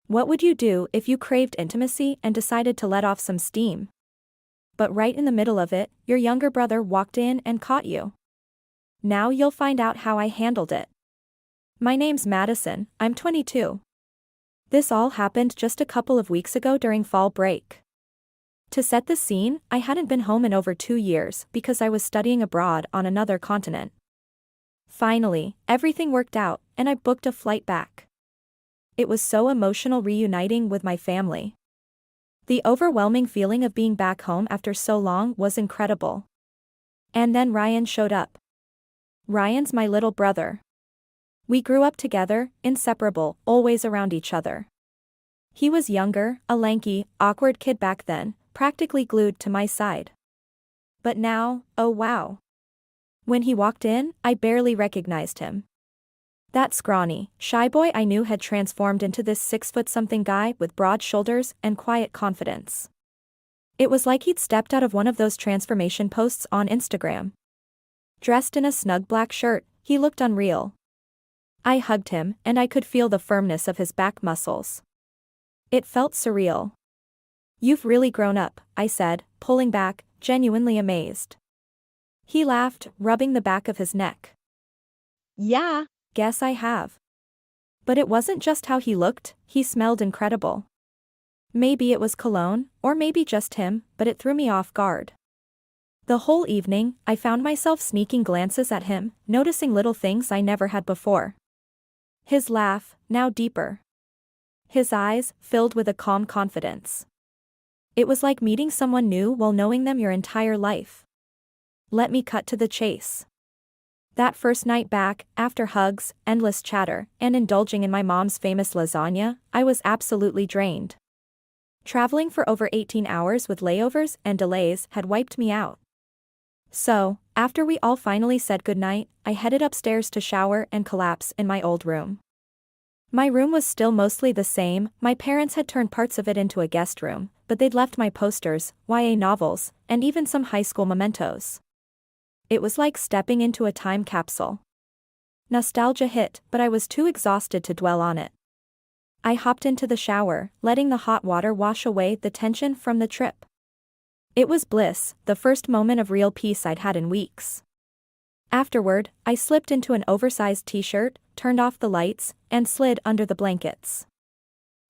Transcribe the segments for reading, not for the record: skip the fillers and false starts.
What would you do if you craved intimacy and decided to let off some steam? But right in the middle of it, your younger brother walked in and caught you. Now you'll find out how I handled it. My name's Madison, I'm 22. This all happened just a couple of weeks ago during fall break. To set the scene, I hadn't been home in over 2 years because I was studying abroad on another continent. Finally, everything worked out, and I booked a flight back. It was so emotional reuniting with my family. The overwhelming feeling of being back home after so long was incredible. And then Ryan showed up. Ryan's my little brother. We grew up together, inseparable, always around each other. He was younger, a lanky, awkward kid back then, practically glued to my side. But now, oh wow. When he walked in, I barely recognized him. That scrawny, shy boy I knew had transformed into this 6-foot-something guy with broad shoulders and quiet confidence. It was like he'd stepped out of one of those transformation posts on Instagram. Dressed in a snug black shirt, he looked unreal. I hugged him, and I could feel the firmness of his back muscles. It felt surreal. "You've really grown up," I said, pulling back, genuinely amazed. He laughed, rubbing the back of his neck. "Yeah, guess I have." But it wasn't just how he looked, he smelled incredible. Maybe it was cologne, or maybe just him, but it threw me off guard. The whole evening, I found myself sneaking glances at him, noticing little things I never had before. His laugh, now deeper. His eyes, filled with a calm confidence. It was like meeting someone new while knowing them your entire life. Let me cut to the chase. That first night back, after hugs, endless chatter, and indulging in my mom's famous lasagna, I was absolutely drained. Traveling for over 18 hours with layovers and delays had wiped me out. So, after we all finally said goodnight, I headed upstairs to shower and collapse in my old room. My room was still mostly the same, my parents had turned parts of it into a guest room, but they'd left my posters, YA novels, and even some high school mementos. It was like stepping into a time capsule. Nostalgia hit, but I was too exhausted to dwell on it. I hopped into the shower, letting the hot water wash away the tension from the trip. It was bliss, the first moment of real peace I'd had in weeks. Afterward, I slipped into an oversized t-shirt, turned off the lights, and slid under the blankets.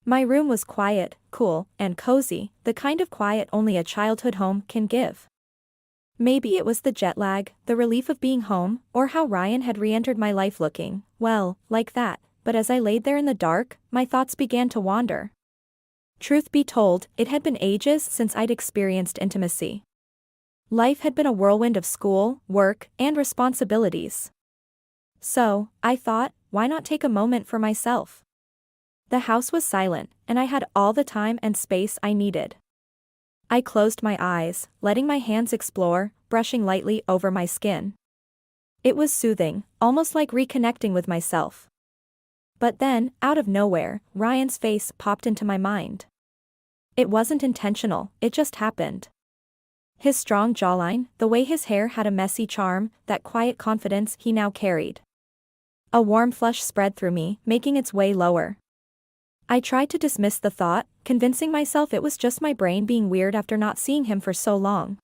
My room was quiet, cool, and cozy, the kind of quiet only a childhood home can give. Maybe it was the jet lag, the relief of being home, or how Ryan had re-entered my life looking, well, like that, but as I laid there in the dark, my thoughts began to wander. Truth be told, it had been ages since I'd experienced intimacy. Life had been a whirlwind of school, work, and responsibilities. So, I thought, why not take a moment for myself? The house was silent, and I had all the time and space I needed. I closed my eyes, letting my hands explore, brushing lightly over my skin. It was soothing, almost like reconnecting with myself. But then, out of nowhere, Ryan's face popped into my mind. It wasn't intentional, it just happened. His strong jawline, the way his hair had a messy charm, that quiet confidence he now carried. A warm flush spread through me, making its way lower. I tried to dismiss the thought, convincing myself it was just my brain being weird after not seeing him for so long.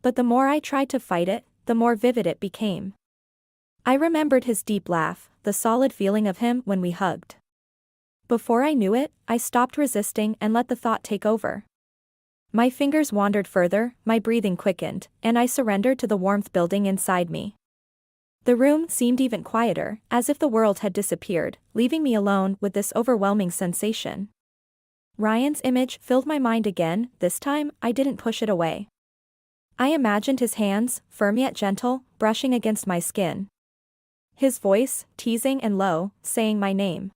But the more I tried to fight it, the more vivid it became. I remembered his deep laugh, the solid feeling of him when we hugged. Before I knew it, I stopped resisting and let the thought take over. My fingers wandered further, my breathing quickened, and I surrendered to the warmth building inside me. The room seemed even quieter, as if the world had disappeared, leaving me alone with this overwhelming sensation. Ryan's image filled my mind again, this time, I didn't push it away. I imagined his hands, firm yet gentle, brushing against my skin. His voice, teasing and low, saying my name.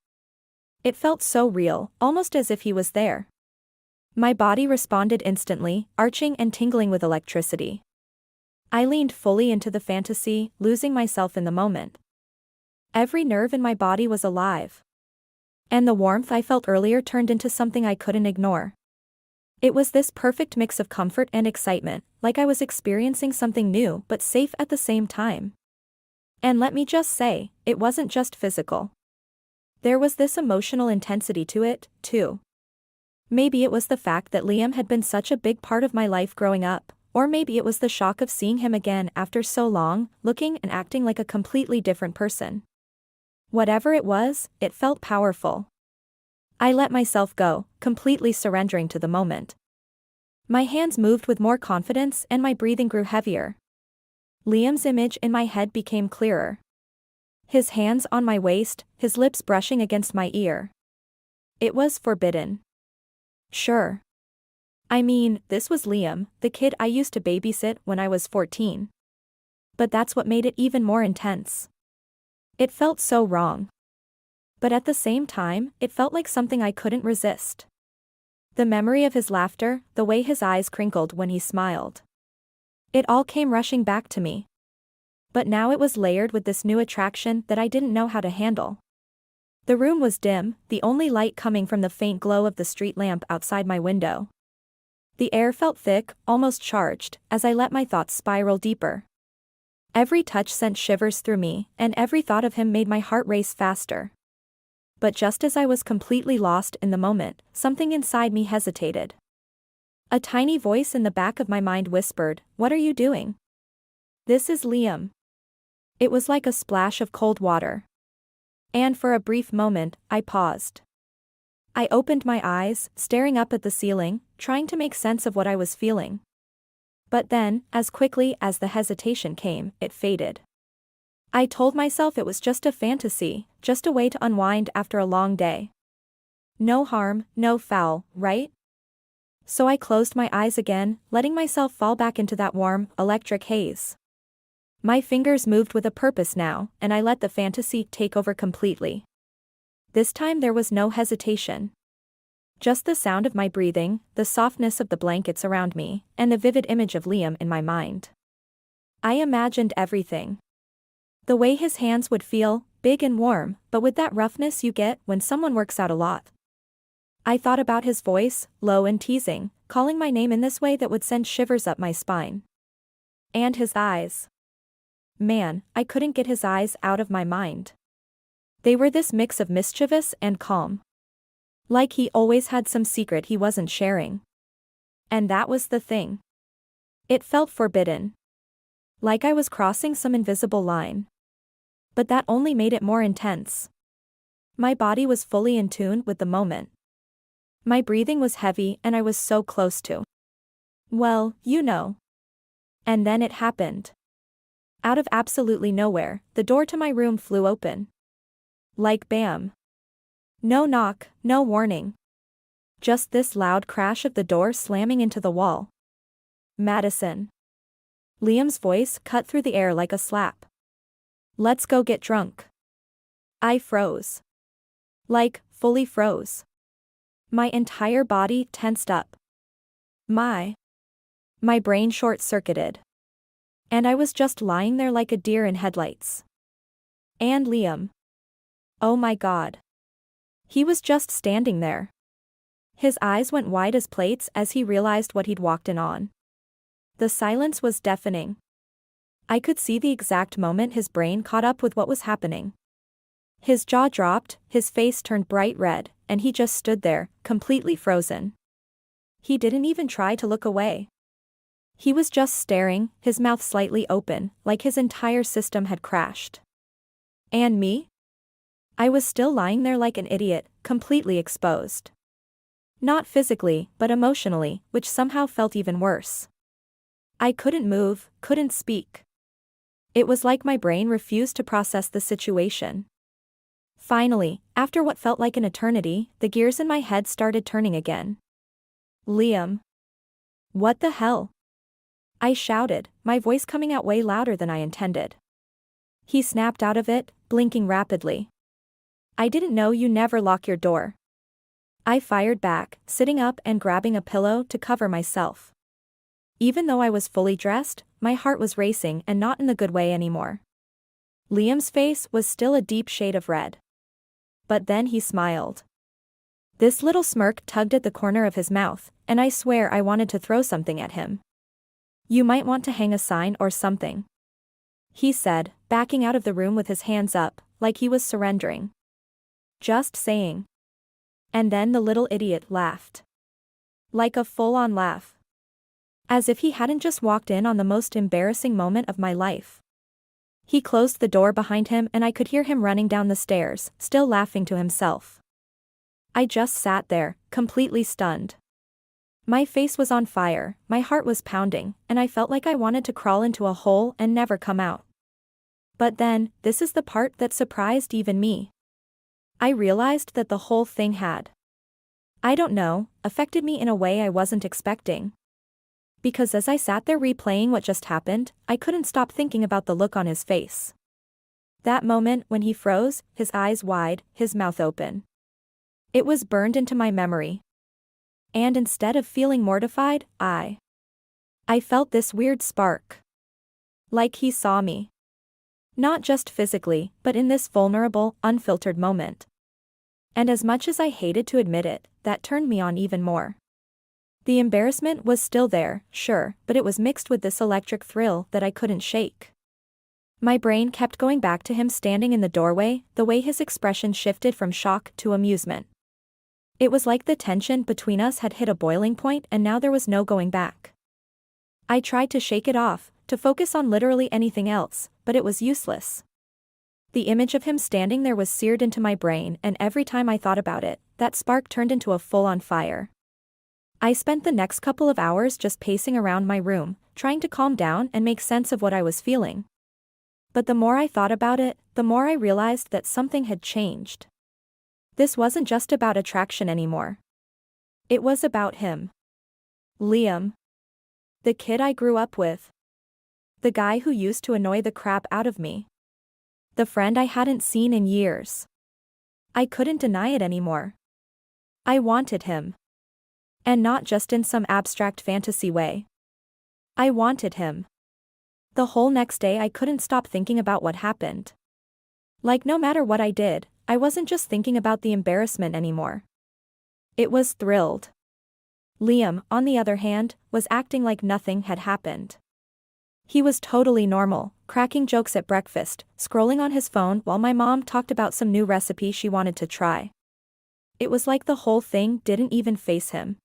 It felt so real, almost as if he was there. My body responded instantly, arching and tingling with electricity. I leaned fully into the fantasy, losing myself in the moment. Every nerve in my body was alive. And the warmth I felt earlier turned into something I couldn't ignore. It was this perfect mix of comfort and excitement, like I was experiencing something new but safe at the same time. And let me just say, it wasn't just physical. There was this emotional intensity to it, too. Maybe it was the fact that Liam had been such a big part of my life growing up, or maybe it was the shock of seeing him again after so long, looking and acting like a completely different person. Whatever it was, it felt powerful. I let myself go, completely surrendering to the moment. My hands moved with more confidence and my breathing grew heavier. Liam's image in my head became clearer. His hands on my waist, his lips brushing against my ear. It was forbidden. Sure. I mean, this was Liam, the kid I used to babysit when I was 14. But that's what made it even more intense. It felt so wrong. But at the same time, it felt like something I couldn't resist. The memory of his laughter, the way his eyes crinkled when he smiled. It all came rushing back to me. But now it was layered with this new attraction that I didn't know how to handle. The room was dim, the only light coming from the faint glow of the street lamp outside my window. The air felt thick, almost charged, as I let my thoughts spiral deeper. Every touch sent shivers through me, and every thought of him made my heart race faster. But just as I was completely lost in the moment, something inside me hesitated. A tiny voice in the back of my mind whispered, "What are you doing?" "This is Liam." It was like a splash of cold water. And for a brief moment, I paused. I opened my eyes, staring up at the ceiling, trying to make sense of what I was feeling. But then, as quickly as the hesitation came, it faded. I told myself it was just a fantasy, just a way to unwind after a long day. No harm, no foul, right? So I closed my eyes again, letting myself fall back into that warm, electric haze. My fingers moved with a purpose now, and I let the fantasy take over completely. This time there was no hesitation. Just the sound of my breathing, the softness of the blankets around me, and the vivid image of Liam in my mind. I imagined everything. The way his hands would feel, big and warm, but with that roughness you get when someone works out a lot. I thought about his voice, low and teasing, calling my name in this way that would send shivers up my spine. And his eyes. Man, I couldn't get his eyes out of my mind. They were this mix of mischievous and calm. Like he always had some secret he wasn't sharing. And that was the thing. It felt forbidden. Like I was crossing some invisible line. But that only made it more intense. My body was fully in tune with the moment. My breathing was heavy and I was so close to. Well, you know. And then it happened. Out of absolutely nowhere, the door to my room flew open. Like bam. No knock, no warning. Just this loud crash of the door slamming into the wall. "Madison." Liam's voice cut through the air like a slap. "Let's go get drunk." I froze. Like, fully froze. My entire body tensed up. My brain short-circuited. And I was just lying there like a deer in headlights. And Liam. Oh my God. He was just standing there. His eyes went wide as plates as he realized what he'd walked in on. The silence was deafening. I could see the exact moment his brain caught up with what was happening. His jaw dropped, his face turned bright red, and he just stood there, completely frozen. He didn't even try to look away. He was just staring, his mouth slightly open, like his entire system had crashed. And me? I was still lying there like an idiot, completely exposed. Not physically, but emotionally, which somehow felt even worse. I couldn't move, couldn't speak. It was like my brain refused to process the situation. Finally, after what felt like an eternity, the gears in my head started turning again. Liam. What the hell? I shouted, my voice coming out way louder than I intended. He snapped out of it, blinking rapidly. I didn't know you never lock your door. I fired back, sitting up and grabbing a pillow to cover myself. Even though I was fully dressed, my heart was racing and not in the good way anymore. Liam's face was still a deep shade of red. But then he smiled. This little smirk tugged at the corner of his mouth, and I swear I wanted to throw something at him. "You might want to hang a sign or something," he said, backing out of the room with his hands up, like he was surrendering. Just saying. And then the little idiot laughed. Like a full-on laugh. As if he hadn't just walked in on the most embarrassing moment of my life. He closed the door behind him and I could hear him running down the stairs, still laughing to himself. I just sat there, completely stunned. My face was on fire, my heart was pounding, and I felt like I wanted to crawl into a hole and never come out. But then, this is the part that surprised even me. I realized that the whole thing had, I don't know, affected me in a way I wasn't expecting. Because as I sat there replaying what just happened, I couldn't stop thinking about the look on his face. That moment when he froze, his eyes wide, his mouth open. It was burned into my memory. And instead of feeling mortified, I felt this weird spark. Like he saw me. Not just physically, but in this vulnerable, unfiltered moment. And as much as I hated to admit it, that turned me on even more. The embarrassment was still there, sure, but it was mixed with this electric thrill that I couldn't shake. My brain kept going back to him standing in the doorway, the way his expression shifted from shock to amusement. It was like the tension between us had hit a boiling point and now there was no going back. I tried to shake it off, to focus on literally anything else, but it was useless. The image of him standing there was seared into my brain and every time I thought about it, that spark turned into a full-on fire. I spent the next couple of hours just pacing around my room, trying to calm down and make sense of what I was feeling. But the more I thought about it, the more I realized that something had changed. This wasn't just about attraction anymore. It was about him. Liam. The kid I grew up with. The guy who used to annoy the crap out of me. The friend I hadn't seen in years. I couldn't deny it anymore. I wanted him. And not just in some abstract fantasy way. I wanted him. The whole next day I couldn't stop thinking about what happened. Like no matter what I did, I wasn't just thinking about the embarrassment anymore. It was thrilled. Liam, on the other hand, was acting like nothing had happened. He was totally normal, cracking jokes at breakfast, scrolling on his phone while my mom talked about some new recipe she wanted to try. It was like the whole thing didn't even faze him.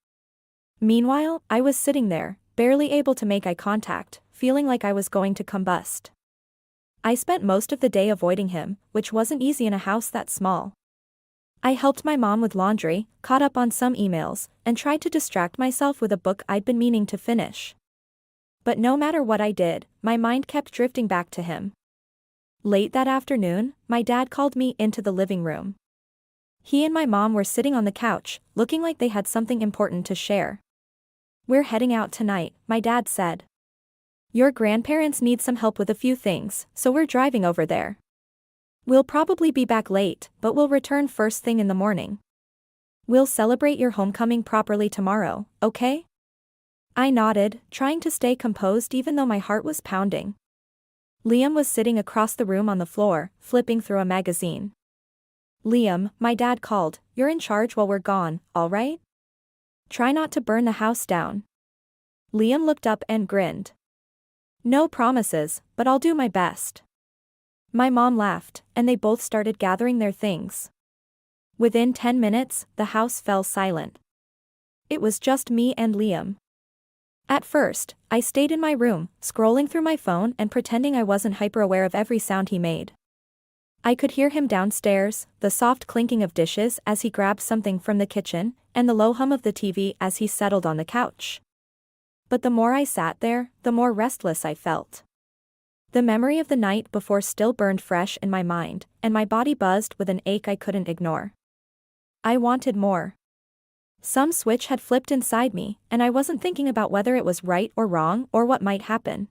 Meanwhile, I was sitting there, barely able to make eye contact, feeling like I was going to combust. I spent most of the day avoiding him, which wasn't easy in a house that small. I helped my mom with laundry, caught up on some emails, and tried to distract myself with a book I'd been meaning to finish. But no matter what I did, my mind kept drifting back to him. Late that afternoon, my dad called me into the living room. He and my mom were sitting on the couch, looking like they had something important to share. "We're heading out tonight," my dad said. "Your grandparents need some help with a few things, so we're driving over there. We'll probably be back late, but we'll return first thing in the morning. We'll celebrate your homecoming properly tomorrow, okay?" I nodded, trying to stay composed even though my heart was pounding. Liam was sitting across the room on the floor, flipping through a magazine. "Liam," my dad called, "you're in charge while we're gone, all right? Try not to burn the house down." Liam looked up and grinned. "No promises, but I'll do my best." My mom laughed, and they both started gathering their things. Within 10 minutes, the house fell silent. It was just me and Liam. At first, I stayed in my room, scrolling through my phone and pretending I wasn't hyper-aware of every sound he made. I could hear him downstairs, the soft clinking of dishes as he grabbed something from the kitchen, and the low hum of the TV as he settled on the couch. But the more I sat there, the more restless I felt. The memory of the night before still burned fresh in my mind, and my body buzzed with an ache I couldn't ignore. I wanted more. Some switch had flipped inside me, and I wasn't thinking about whether it was right or wrong or what might happen.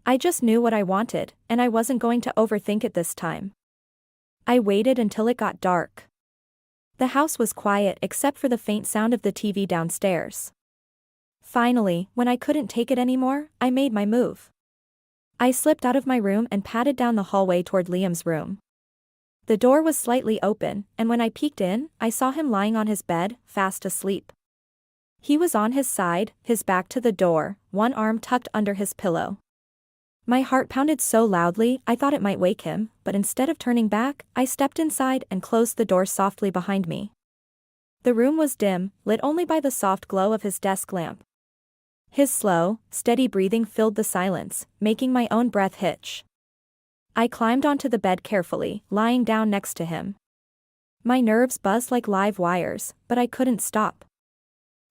I just knew what I wanted, and I wasn't going to overthink it this time. I waited until it got dark. The house was quiet except for the faint sound of the TV downstairs. Finally, when I couldn't take it anymore, I made my move. I slipped out of my room and padded down the hallway toward Liam's room. The door was slightly open, and when I peeked in, I saw him lying on his bed, fast asleep. He was on his side, his back to the door, one arm tucked under his pillow. My heart pounded so loudly I thought it might wake him, but instead of turning back, I stepped inside and closed the door softly behind me. The room was dim, lit only by the soft glow of his desk lamp. His slow, steady breathing filled the silence, making my own breath hitch. I climbed onto the bed carefully, lying down next to him. My nerves buzzed like live wires, but I couldn't stop.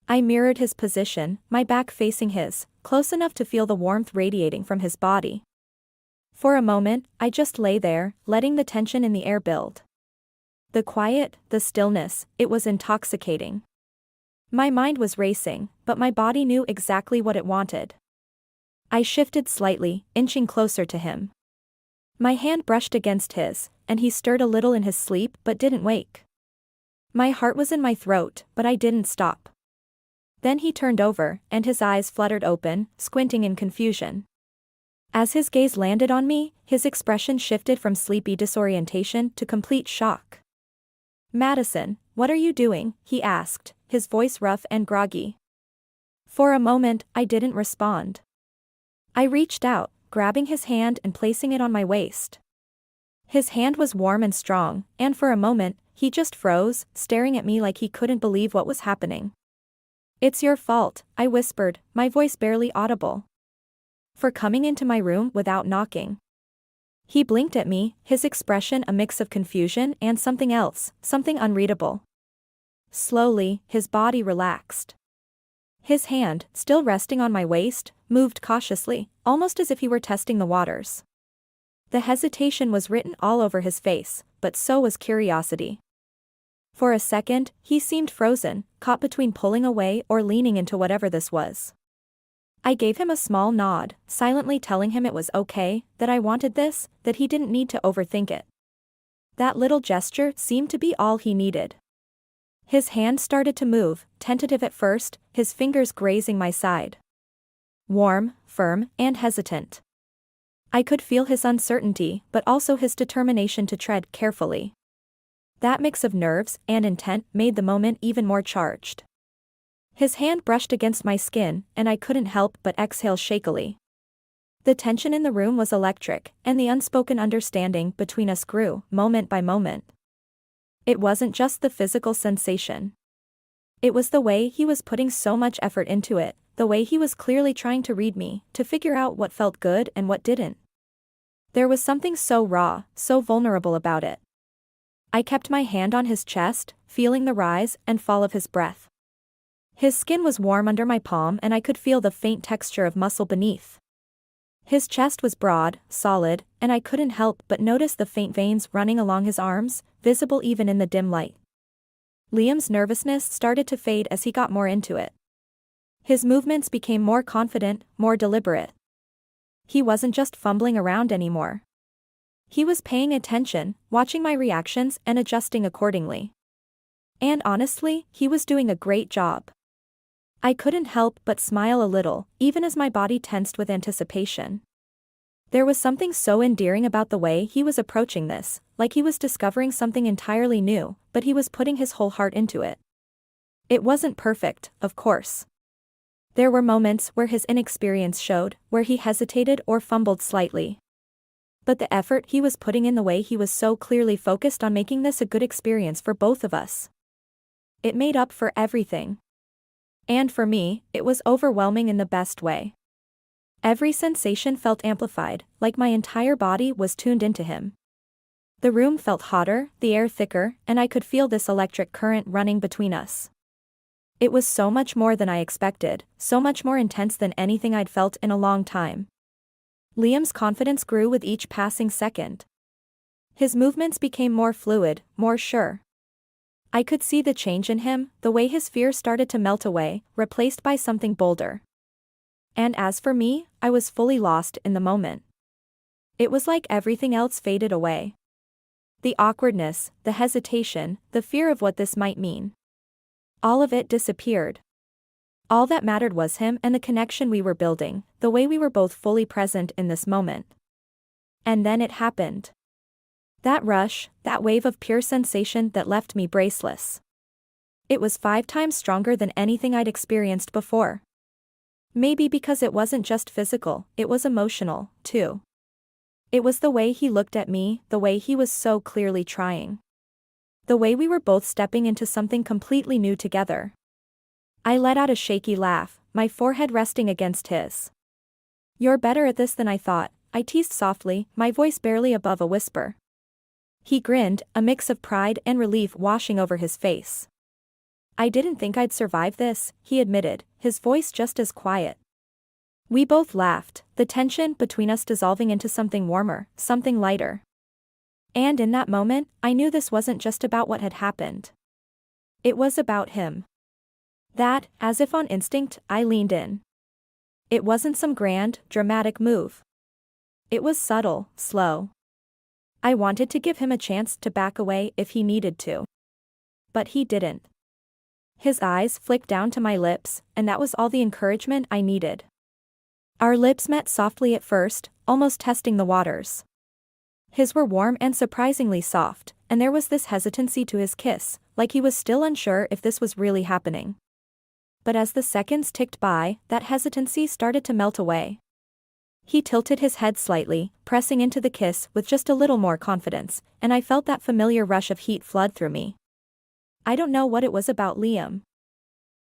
I mirrored his position, my back facing his, close enough to feel the warmth radiating from his body. For a moment, I just lay there, letting the tension in the air build. The quiet, the stillness, it was intoxicating. My mind was racing, but my body knew exactly what it wanted. I shifted slightly, inching closer to him. My hand brushed against his, and he stirred a little in his sleep but didn't wake. My heart was in my throat, but I didn't stop. Then he turned over, and his eyes fluttered open, squinting in confusion. As his gaze landed on me, his expression shifted from sleepy disorientation to complete shock. "Madison, what are you doing?" he asked, his voice rough and groggy. For a moment, I didn't respond. I reached out, grabbing his hand and placing it on my waist. His hand was warm and strong, and for a moment, he just froze, staring at me like he couldn't believe what was happening. "It's your fault," I whispered, my voice barely audible. "For coming into my room without knocking." He blinked at me, his expression a mix of confusion and something else, something unreadable. Slowly, his body relaxed. His hand, still resting on my waist, moved cautiously, almost as if he were testing the waters. The hesitation was written all over his face, but so was curiosity. For a second, he seemed frozen, caught between pulling away or leaning into whatever this was. I gave him a small nod, silently telling him it was okay, that I wanted this, that he didn't need to overthink it. That little gesture seemed to be all he needed. His hand started to move, tentative at first, his fingers grazing my side. Warm, firm, and hesitant. I could feel his uncertainty, but also his determination to tread carefully. That mix of nerves and intent made the moment even more charged. His hand brushed against my skin, and I couldn't help but exhale shakily. The tension in the room was electric, and the unspoken understanding between us grew, moment by moment. It wasn't just the physical sensation. It was the way he was putting so much effort into it, the way he was clearly trying to read me, to figure out what felt good and what didn't. There was something so raw, so vulnerable about it. I kept my hand on his chest, feeling the rise and fall of his breath. His skin was warm under my palm and I could feel the faint texture of muscle beneath. His chest was broad, solid, and I couldn't help but notice the faint veins running along his arms, visible even in the dim light. Liam's nervousness started to fade as he got more into it. His movements became more confident, more deliberate. He wasn't just fumbling around anymore. He was paying attention, watching my reactions and adjusting accordingly. And honestly, he was doing a great job. I couldn't help but smile a little, even as my body tensed with anticipation. There was something so endearing about the way he was approaching this, like he was discovering something entirely new, but he was putting his whole heart into it. It wasn't perfect, of course. There were moments where his inexperience showed, where he hesitated or fumbled slightly. But the effort he was putting in, the way he was so clearly focused on making this a good experience for both of us. It made up for everything. And for me, it was overwhelming in the best way. Every sensation felt amplified, like my entire body was tuned into him. The room felt hotter, the air thicker, and I could feel this electric current running between us. It was so much more than I expected, so much more intense than anything I'd felt in a long time. Liam's confidence grew with each passing second. His movements became more fluid, more sure. I could see the change in him, the way his fear started to melt away, replaced by something bolder. And as for me, I was fully lost in the moment. It was like everything else faded away. The awkwardness, the hesitation, the fear of what this might mean. All of it disappeared. All that mattered was him and the connection we were building, the way we were both fully present in this moment. And then it happened. That rush, that wave of pure sensation that left me braceless. It was 5 times stronger than anything I'd experienced before. Maybe because it wasn't just physical, it was emotional, too. It was the way he looked at me, the way he was so clearly trying. The way we were both stepping into something completely new together. I let out a shaky laugh, my forehead resting against his. "You're better at this than I thought," I teased softly, my voice barely above a whisper. He grinned, a mix of pride and relief washing over his face. "I didn't think I'd survive this," he admitted, his voice just as quiet. We both laughed, the tension between us dissolving into something warmer, something lighter. And in that moment, I knew this wasn't just about what had happened. It was about him. That, as if on instinct, I leaned in. It wasn't some grand, dramatic move. It was subtle, slow. I wanted to give him a chance to back away if he needed to. But he didn't. His eyes flicked down to my lips, and that was all the encouragement I needed. Our lips met softly at first, almost testing the waters. His were warm and surprisingly soft, and there was this hesitancy to his kiss, like he was still unsure if this was really happening. But as the seconds ticked by, that hesitancy started to melt away. He tilted his head slightly, pressing into the kiss with just a little more confidence, and I felt that familiar rush of heat flood through me. I don't know what it was about Liam.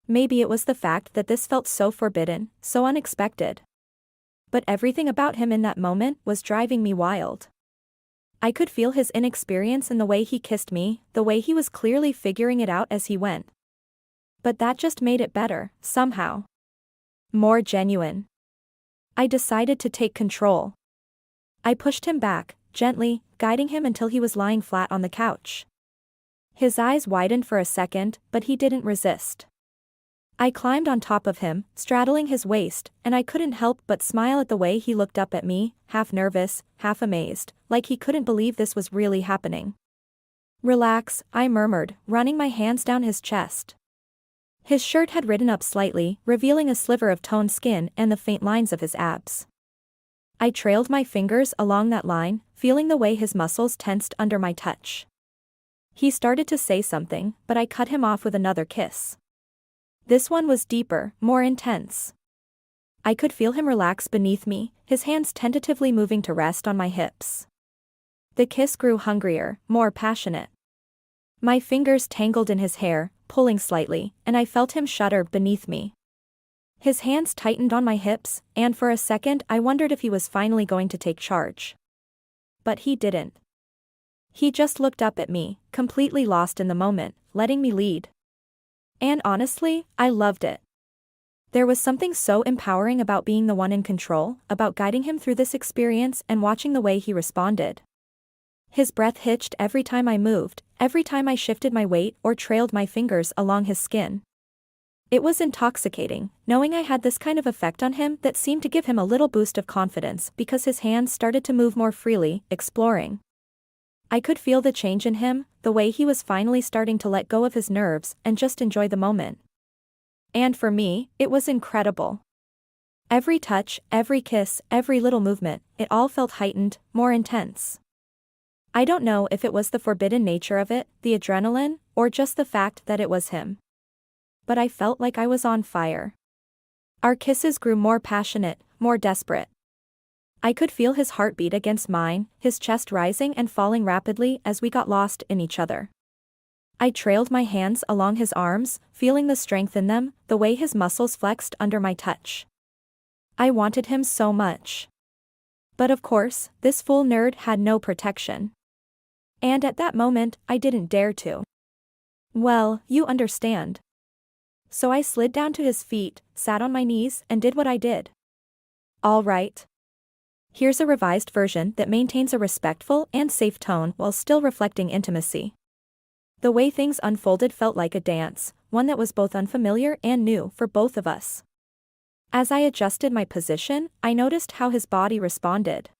Maybe it was the fact that this felt so forbidden, so unexpected. But everything about him in that moment was driving me wild. I could feel his inexperience in the way he kissed me, the way he was clearly figuring it out as he went. But that just made it better, somehow. More genuine. I decided to take control. I pushed him back, gently, guiding him until he was lying flat on the couch. His eyes widened for a second, but he didn't resist. I climbed on top of him, straddling his waist, and I couldn't help but smile at the way he looked up at me, half nervous, half amazed, like he couldn't believe this was really happening. "Relax," I murmured, running my hands down his chest. His shirt had ridden up slightly, revealing a sliver of toned skin and the faint lines of his abs. I trailed my fingers along that line, feeling the way his muscles tensed under my touch. He started to say something, but I cut him off with another kiss. This one was deeper, more intense. I could feel him relax beneath me, his hands tentatively moving to rest on my hips. The kiss grew hungrier, more passionate. My fingers tangled in his hair, pulling slightly, and I felt him shudder beneath me. His hands tightened on my hips, and for a second I wondered if he was finally going to take charge. But he didn't. He just looked up at me, completely lost in the moment, letting me lead. And honestly, I loved it. There was something so empowering about being the one in control, about guiding him through this experience and watching the way he responded. His breath hitched every time I moved, every time I shifted my weight or trailed my fingers along his skin. It was intoxicating, knowing I had this kind of effect on him that seemed to give him a little boost of confidence because his hands started to move more freely, exploring. I could feel the change in him, the way he was finally starting to let go of his nerves and just enjoy the moment. And for me, it was incredible. Every touch, every kiss, every little movement, it all felt heightened, more intense. I don't know if it was the forbidden nature of it, the adrenaline, or just the fact that it was him. But I felt like I was on fire. Our kisses grew more passionate, more desperate. I could feel his heartbeat against mine, his chest rising and falling rapidly as we got lost in each other. I trailed my hands along his arms, feeling the strength in them, the way his muscles flexed under my touch. I wanted him so much. But of course, this fool nerd had no protection. And at that moment, I didn't dare to. Well, you understand. So I slid down to his feet, sat on my knees, and did what I did. All right. Here's a revised version that maintains a respectful and safe tone while still reflecting intimacy. The way things unfolded felt like a dance, one that was both unfamiliar and new for both of us. As I adjusted my position, I noticed how his body responded.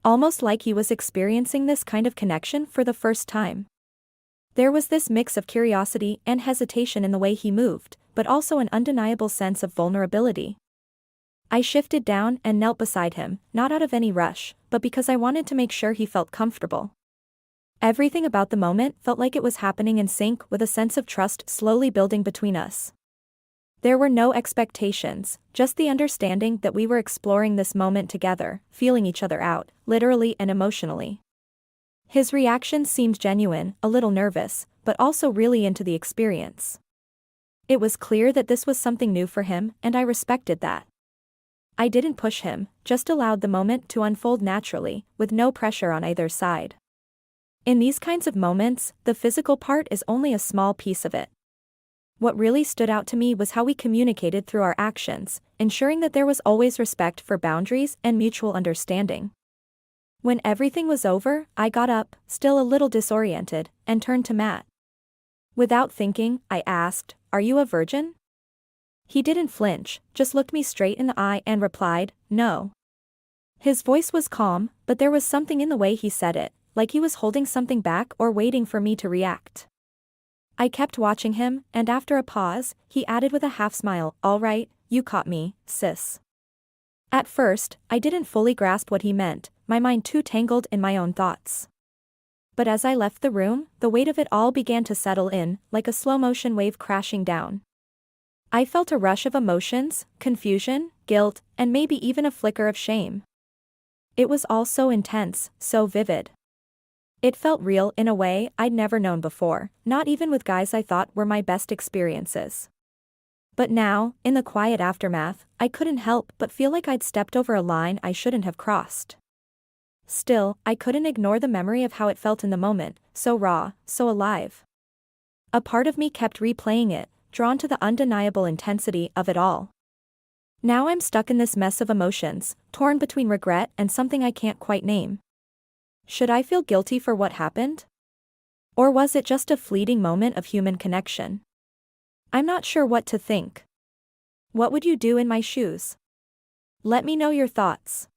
Almost like he was experiencing this kind of connection for the first time. There was this mix of curiosity and hesitation in the way he moved, but also an undeniable sense of vulnerability. I shifted down and knelt beside him, not out of any rush, but because I wanted to make sure he felt comfortable. Everything about the moment felt like it was happening in sync with a sense of trust slowly building between us. There were no expectations, just the understanding that we were exploring this moment together, feeling each other out, literally and emotionally. His reaction seemed genuine, a little nervous, but also really into the experience. It was clear that this was something new for him, and I respected that. I didn't push him, just allowed the moment to unfold naturally, with no pressure on either side. In these kinds of moments, the physical part is only a small piece of it. What really stood out to me was how we communicated through our actions, ensuring that there was always respect for boundaries and mutual understanding. When everything was over, I got up, still a little disoriented, and turned to Matt. Without thinking, I asked, "Are you a virgin?" He didn't flinch, just looked me straight in the eye and replied, "No." His voice was calm, but there was something in the way he said it, like he was holding something back or waiting for me to react. I kept watching him, and after a pause, he added with a half smile, "All right, you caught me, sis." At first, I didn't fully grasp what he meant, my mind too tangled in my own thoughts. But as I left the room, the weight of it all began to settle in, like a slow-motion wave crashing down. I felt a rush of emotions, confusion, guilt, and maybe even a flicker of shame. It was all so intense, so vivid. It felt real in a way I'd never known before, not even with guys I thought were my best experiences. But now, in the quiet aftermath, I couldn't help but feel like I'd stepped over a line I shouldn't have crossed. Still, I couldn't ignore the memory of how it felt in the moment, so raw, so alive. A part of me kept replaying it, drawn to the undeniable intensity of it all. Now I'm stuck in this mess of emotions, torn between regret and something I can't quite name. Should I feel guilty for what happened? Or was it just a fleeting moment of human connection? I'm not sure what to think. What would you do in my shoes? Let me know your thoughts.